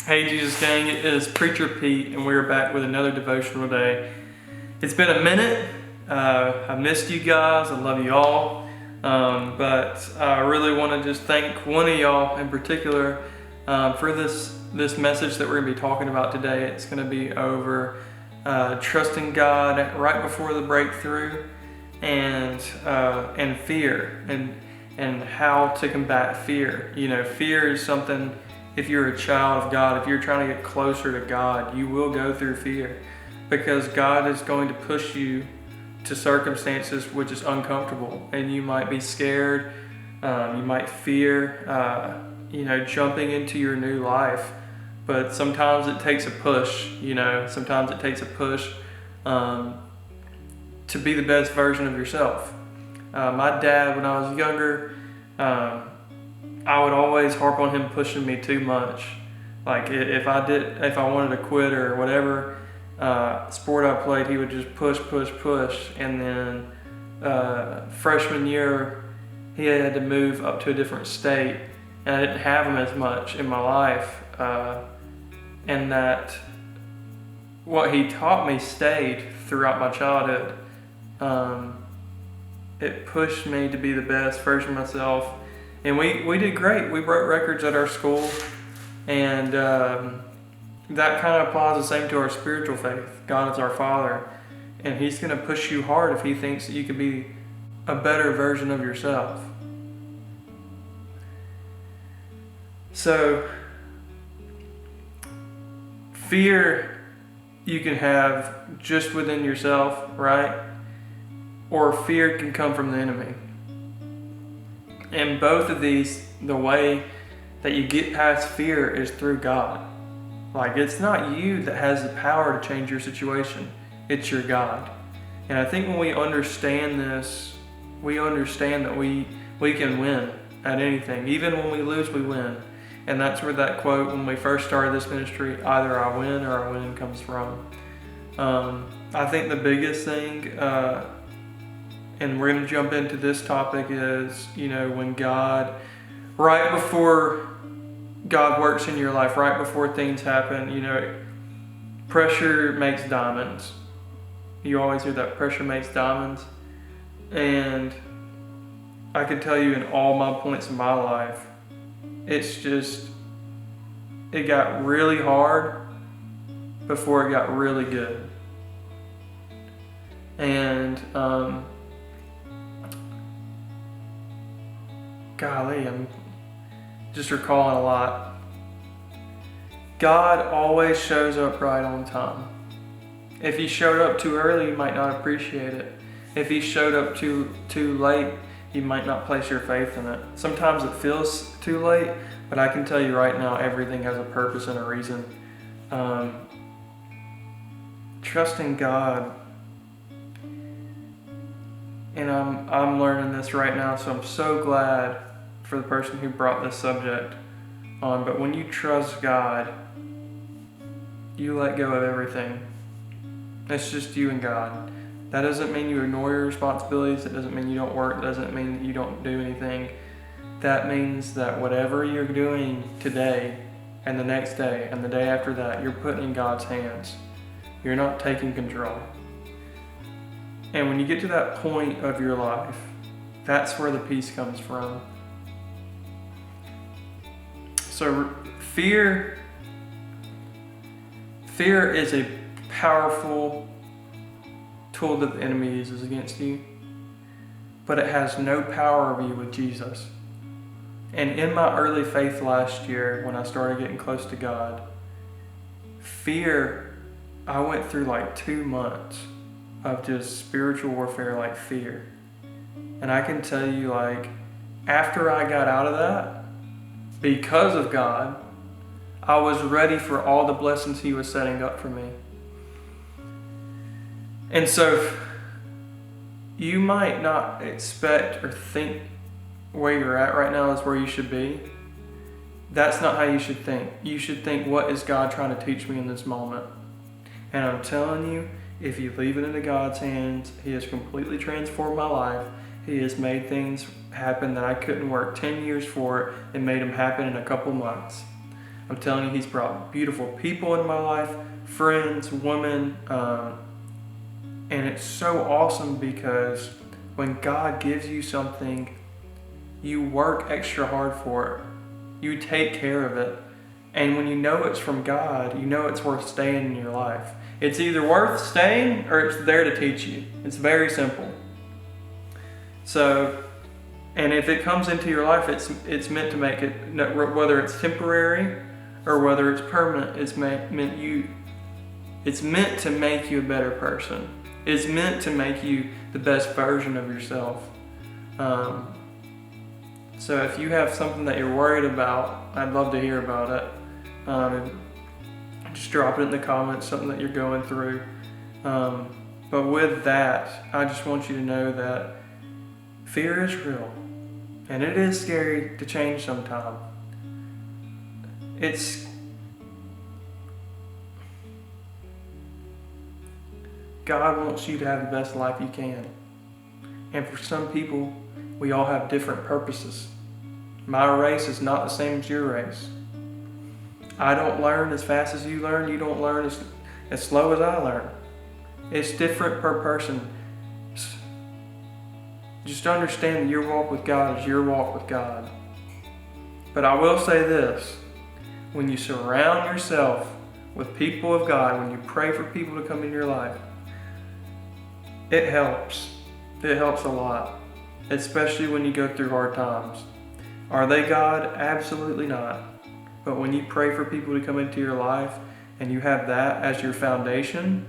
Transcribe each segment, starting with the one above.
Hey Jesus Gang, it is Preacher Pete, and we're back with another devotional today. It's been a minute. I missed you guys. I love you all. But I really want to just thank one of y'all in particular for this message that we're going to be talking about today. It's going to be over trusting God right before the breakthrough and fear and how to combat fear. You know, fear is something. If you're a child of God, if you're trying to get closer to God, you will go through fear because God is going to push you to circumstances which is uncomfortable, and you might be scared, you might fear, jumping into your new life. But sometimes it takes a push, sometimes it takes a push to be the best version of yourself. My dad, when I was younger, I would always harp on him pushing me too much. Like if I wanted to quit or whatever sport I played, he would just push. And then freshman year, he had to move up to a different state, and I didn't have him as much in my life. And that what he taught me stayed throughout my childhood. It pushed me to be the best version of myself. And we did great. We broke records at our school, and that kind of applies the same to our spiritual faith. God is our Father, and He's going to push you hard if He thinks that you can be a better version of yourself. So, fear you can have just within yourself, right? Or fear can come from the enemy. And both of these, the way that you get past fear is through God. Like, it's not you that has the power to change your situation. It's your God. And I think when we understand this, we understand that we can win at anything. Even when we lose, we win. And that's where that quote, when we first started this ministry, either I win or I win, comes from. I think the biggest thing, and we're going to jump into this topic, is, when God, right before God works in your life, right before things happen, pressure makes diamonds. You always hear that, pressure makes diamonds. And I can tell you in all my points in my life, it got really hard before it got really good. And, golly, I'm just recalling a lot. God always shows up right on time. If He showed up too early, you might not appreciate it. If He showed up too late, you might not place your faith in it. Sometimes it feels too late, but I can tell you right now, everything has a purpose and a reason. Trusting God. And I'm learning this right now, so I'm so glad for the person who brought this subject on. But when you trust God, you let go of everything. It's just you and God. That doesn't mean you ignore your responsibilities. It doesn't mean you don't work. It doesn't mean that you don't do anything. That means that whatever you're doing today and the next day and the day after that, you're putting in God's hands. You're not taking control. And when you get to that point of your life, that's where the peace comes from. So fear is a powerful tool that the enemy uses against you, but it has no power over you with Jesus. And in my early faith last year, when I started getting close to God, fear, I went through like 2 months of just spiritual warfare, like fear. And I can tell you, like, after I got out of that, because of God, I was ready for all the blessings He was setting up for me. And so you might not expect or think where you're at right now is where you should be. That's not how you should think. You should think, what is God trying to teach me in this moment? And I'm telling you, if you leave it into God's hands, He has completely transformed my life. He has made things happen that I couldn't work 10 years for and made them happen in a couple months. I'm telling you, He's brought beautiful people into my life, friends, women, and it's so awesome because when God gives you something, you work extra hard for it. You take care of it. And when you know it's from God, you know it's worth staying in your life. It's either worth staying or it's there to teach you. It's very simple. So, and if it comes into your life, it's meant to make it, whether it's temporary or whether it's permanent, it's meant to make you a better person. It's meant to make you the best version of yourself. So if you have something that you're worried about, I'd love to hear about it. Just drop it in the comments, something that you're going through. But with that, I just want you to know that fear is real. And it is scary to change sometimes. God wants you to have the best life you can. And for some people, we all have different purposes. My race is not the same as your race. I don't learn as fast as you learn. You don't learn as slow as I learn. It's different per person. Just understand that your walk with God is your walk with God. But I will say this. When you surround yourself with people of God, when you pray for people to come into your life, it helps. It helps a lot. Especially when you go through hard times. Are they God? Absolutely not. But when you pray for people to come into your life and you have that as your foundation,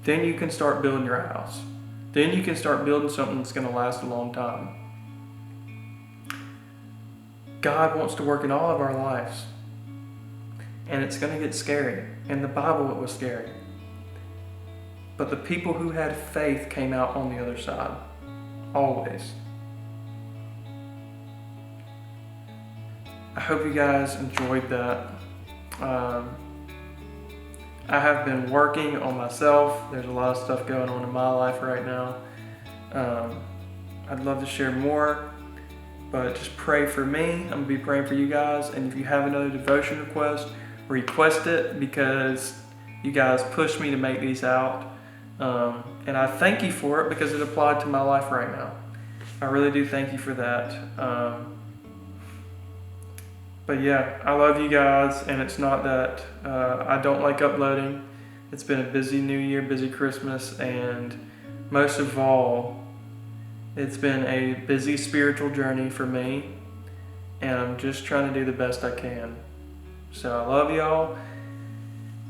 then you can start building your house. Then you can start building something that's going to last a long time. God wants to work in all of our lives. And it's going to get scary. In the Bible, it was scary. But the people who had faith came out on the other side. Always. I hope you guys enjoyed that. I have been working on myself. There's a lot of stuff going on in my life right now. I'd love to share more, but just pray for me. I'm going to be praying for you guys. And if you have another devotion request it, because you guys pushed me to make these out. And I thank you for it because it applied to my life right now. I really do thank you for that. But yeah, I love you guys, and it's not that I don't like uploading. It's been a busy New Year, busy Christmas, and most of all, it's been a busy spiritual journey for me, and I'm just trying to do the best I can. So I love y'all.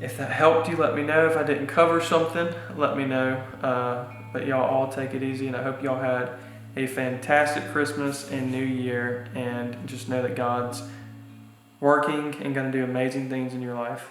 If that helped you, let me know. If I didn't cover something, let me know. But y'all all take it easy, and I hope y'all had a fantastic Christmas and New Year, and just know that God's working and going to do amazing things in your life.